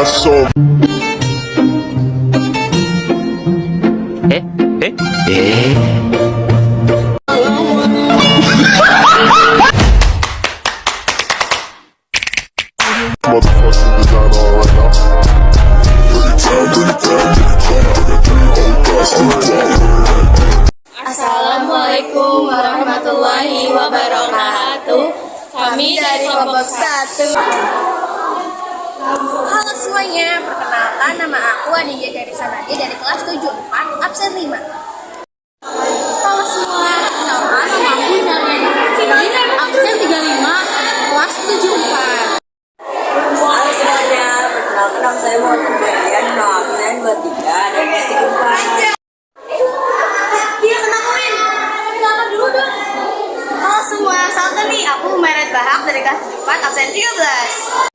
corazón. Eh, eh. Motherfucking design all right now. Assalamualaikum warahmatullahi wabarakatuh. Kami dari kelompok 1. Halo semuanya, perkenalkan nama aku Anindya Karisa Nadia dari kelas 74 absen 5. Halo semua, perkenalkan nama aku Narendra absen 35 kelas 74. Halo semuanya, perkenalkan nama saya Muhammad Brian, absen 23 dari kelas 34. Dia kenakuin, kenalkan dulu dong. Halo semua, salam nih, aku Meret Bahak dari kelas 4 absen 13.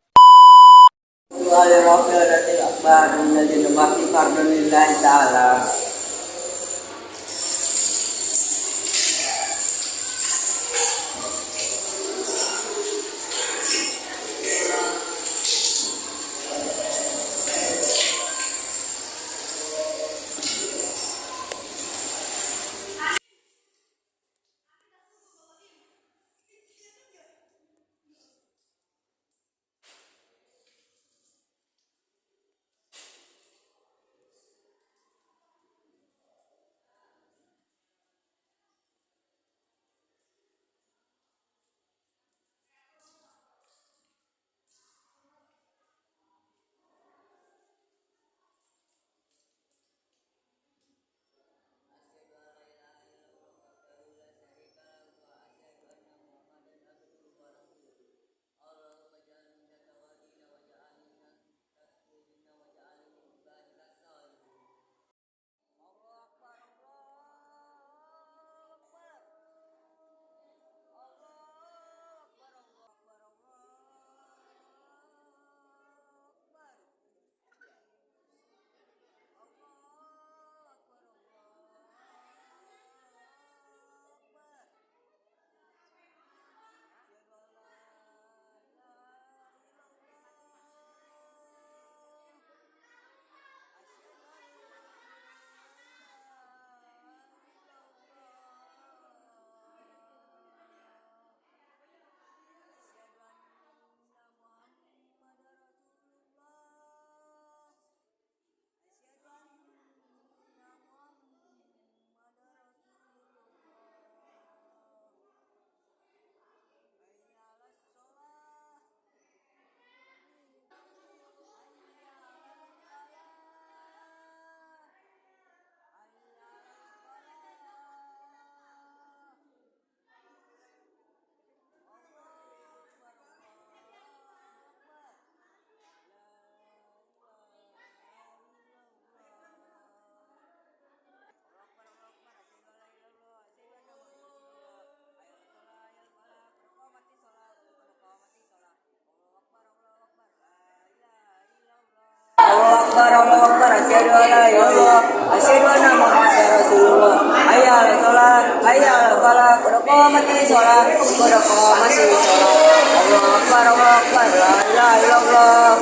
Bismillahirrahmanirrahim. Akbar minal mati fardunillahi ta'ala. Allahu Akbar, asyhadu an la ilaha illallah, asyhadu anna Muhammadar Rasulullah. Hayya 'alas shalah, hayya 'alal falah, qad qamatis shalah, qad qamatis shalah. Allahu Akbar, la ilaha illallah.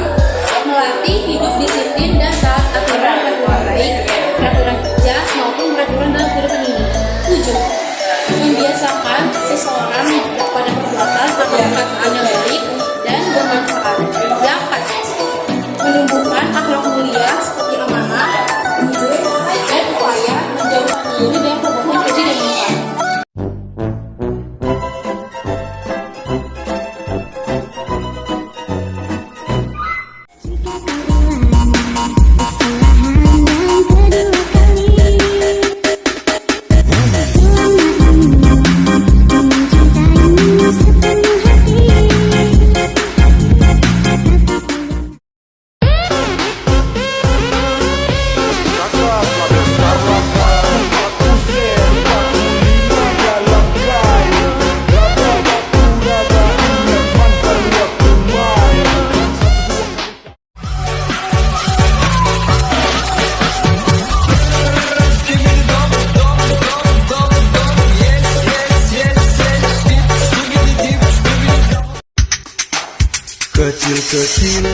kecil-kecil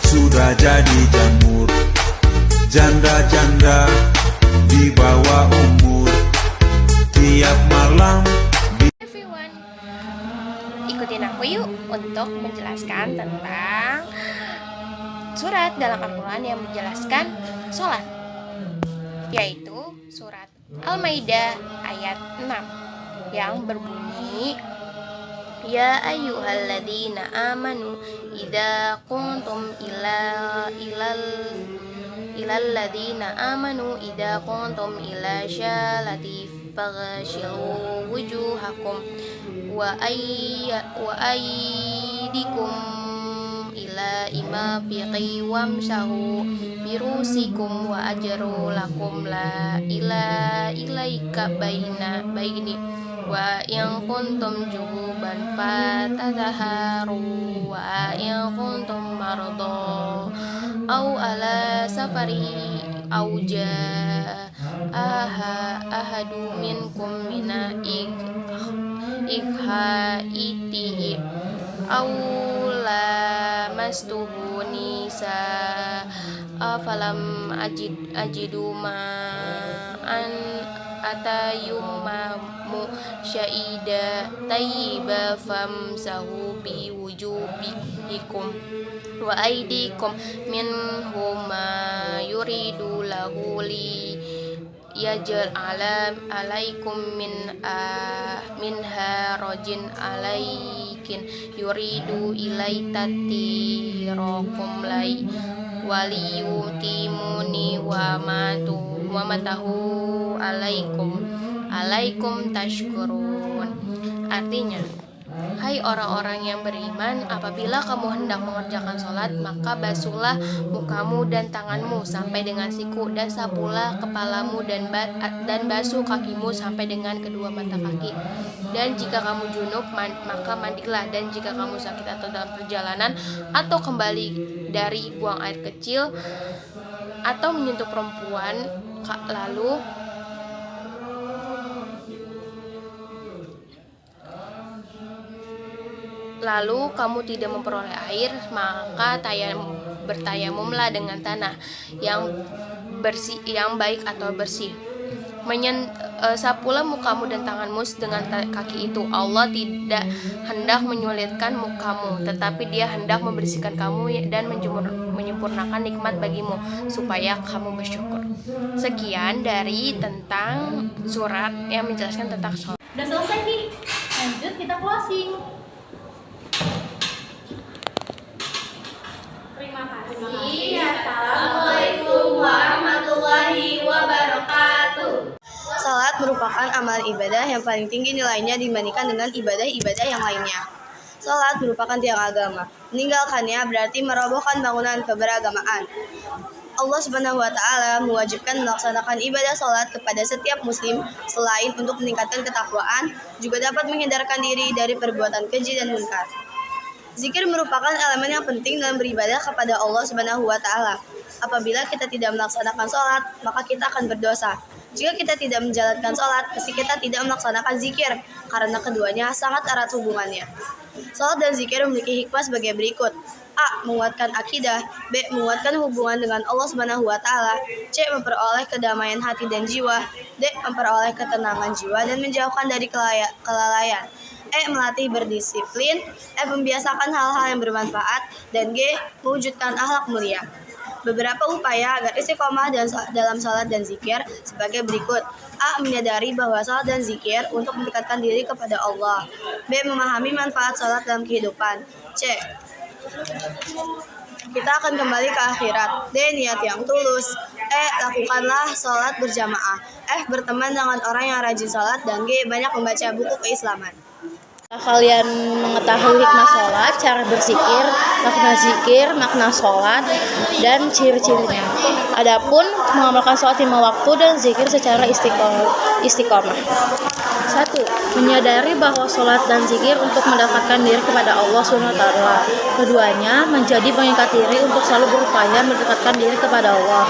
sudah jadi jamur. Janda-janda di bawah umur, tiap malam Everyone, ikutin aku yuk untuk menjelaskan tentang surat dalam Al-Quran yang menjelaskan sholat, yaitu surat Al-Maidah ayat 6 yang berbunyi, Ya ayyuhalladzina amanu idza qumtum ilalladzina amanu idza qumtum ila syalati faghsilu wujuhakum wa aydikum ila imafiqi wamsahu birusikum wa ajru lakum la ilaika baini wa in kuntum junuban fatadhaharu wa in kuntum marada aw ala safari aw jaa ahadu minkum mina ikhaitihi aw lamastuhu nisa afalam ajidu ma'an atayummamu syaida tayyiba famsahu bi wujubikum wa aidikum minhuma yuridu lahu li yajal alaikum min harajin alaikin yuridu ilaitatirokum lai waliyutimuni wa matahu alaikum tashkurun. Artinya, hai orang-orang yang beriman, apabila kamu hendak mengerjakan sholat, maka basuhlah mukamu dan tanganmu sampai dengan siku, dan sapulah kepalamu dan basuh kakimu sampai dengan kedua mata kaki. Dan jika kamu junub, maka mandilah. Dan jika kamu sakit atau dalam perjalanan atau kembali dari buang air kecil atau menyentuh perempuan, lalu kamu tidak memperoleh air, maka bertayamumlah dengan tanah yang bersih, yang baik atau bersih. Sapulah mukamu dan tanganmu dengan kaki itu. Allah tidak hendak menyulitkan mukamu, tetapi Dia hendak membersihkan kamu dan menyempurnakan nikmat bagimu supaya kamu bersyukur. Sekian dari tentang surat yang menjelaskan tentang sholat. Udah selesai nih, lanjut kita closing. Terima kasih. Assalamualaikum warahmatullahi wabarakatuh. Salat merupakan amal ibadah yang paling tinggi nilainya dibandingkan dengan ibadah-ibadah yang lainnya. Salat merupakan tiang agama. Meninggalkannya berarti merobohkan bangunan keberagamaan. Allah Subhanahu wa Ta'ala mewajibkan melaksanakan ibadah salat kepada setiap muslim selain untuk meningkatkan ketakwaan, juga dapat menghindarkan diri dari perbuatan keji dan munkar. Zikir merupakan elemen yang penting dalam beribadah kepada Allah Subhanahu wa Ta'ala. Apabila kita tidak melaksanakan salat, maka kita akan berdosa. Jika kita tidak menjalankan sholat, pasti kita tidak melaksanakan zikir, karena keduanya sangat erat hubungannya. Sholat dan zikir memiliki hikmah sebagai berikut. A. Menguatkan akidah. B. Menguatkan hubungan dengan Allah Subhanahu wa Ta'ala. C. Memperoleh kedamaian hati dan jiwa. D. Memperoleh ketenangan jiwa dan menjauhkan dari kelalaian. E. Melatih berdisiplin. F. Membiasakan hal-hal yang bermanfaat. Dan G. Mewujudkan akhlak mulia. Beberapa upaya agar istiqomah dalam sholat dan zikir sebagai berikut. A. Menyadari bahwa sholat dan zikir untuk mendekatkan diri kepada Allah. B. Memahami manfaat sholat dalam kehidupan. C. Kita akan kembali ke akhirat. D. Niat yang tulus. E. Lakukanlah sholat berjamaah. F. Berteman dengan orang yang rajin sholat. Dan G. Banyak membaca buku keislaman. Kalian mengetahui hikmah sholat, cara berzikir, makna sholat, dan ciri-cirinya. Adapun mengamalkan sholat 5 waktu dan zikir secara istiqomah. 1. Menyadari bahwa sholat dan zikir untuk mendekatkan diri kepada Allah SWT. Keduanya menjadi pengikat diri untuk selalu berupaya mendekatkan diri kepada Allah.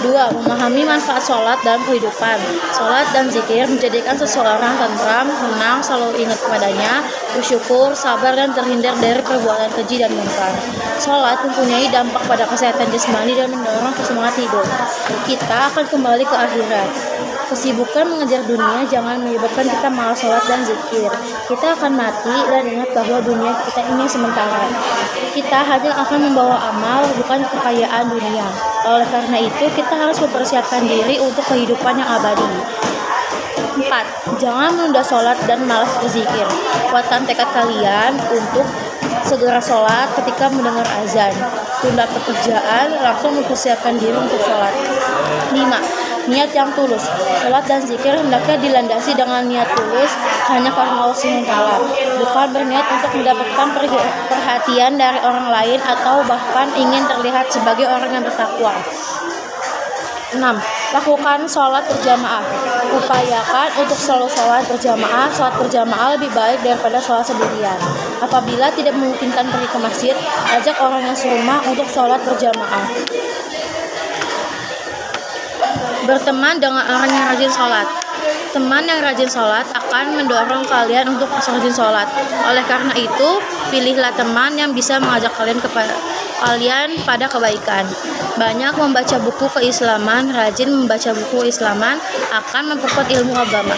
2. Memahami manfaat sholat dalam kehidupan. Sholat dan zikir menjadikan seseorang tentram, tenang, selalu ingat kepadanya, bersyukur, sabar, dan terhindar dari perbuatan keji dan munkar. Sholat mempunyai dampak pada kesehatan jasmani dan mendorong semangat hidup. Kita akan kembali ke akhirat. Kesibukan mengejar dunia jangan menyebabkan kita malas sholat dan zikir. Kita akan mati dan ingat bahwa dunia kita ini sementara. Kita hanya akan membawa amal, bukan kekayaan dunia. Oleh karena itu, kita harus mempersiapkan diri untuk kehidupan yang abadi. 4. Jangan menunda sholat dan malas berzikir. Kuatkan tekad kalian untuk segera sholat ketika mendengar azan. Tunda pekerjaan, langsung mempersiapkan diri untuk sholat. 5. Niat yang tulus. Sholat dan zikir hendaknya dilandasi dengan niat tulus hanya karena Allah SWT, bukan berniat untuk mendapatkan perhatian dari orang lain atau bahkan ingin terlihat sebagai orang yang bertakwa. 6. Lakukan sholat berjamaah. Upayakan untuk selalu sholat berjamaah. Sholat berjamaah lebih baik daripada sholat sendirian. Apabila tidak memungkinkan pergi ke masjid, ajak orang yang serumah untuk sholat berjamaah. Berteman dengan orang yang rajin sholat. Teman yang rajin sholat akan mendorong kalian untuk rajin sholat. Oleh karena itu, pilihlah teman yang bisa mengajak kalian pada kebaikan. Banyak membaca buku keislaman, rajin membaca buku keislaman akan memperkuat ilmu agama.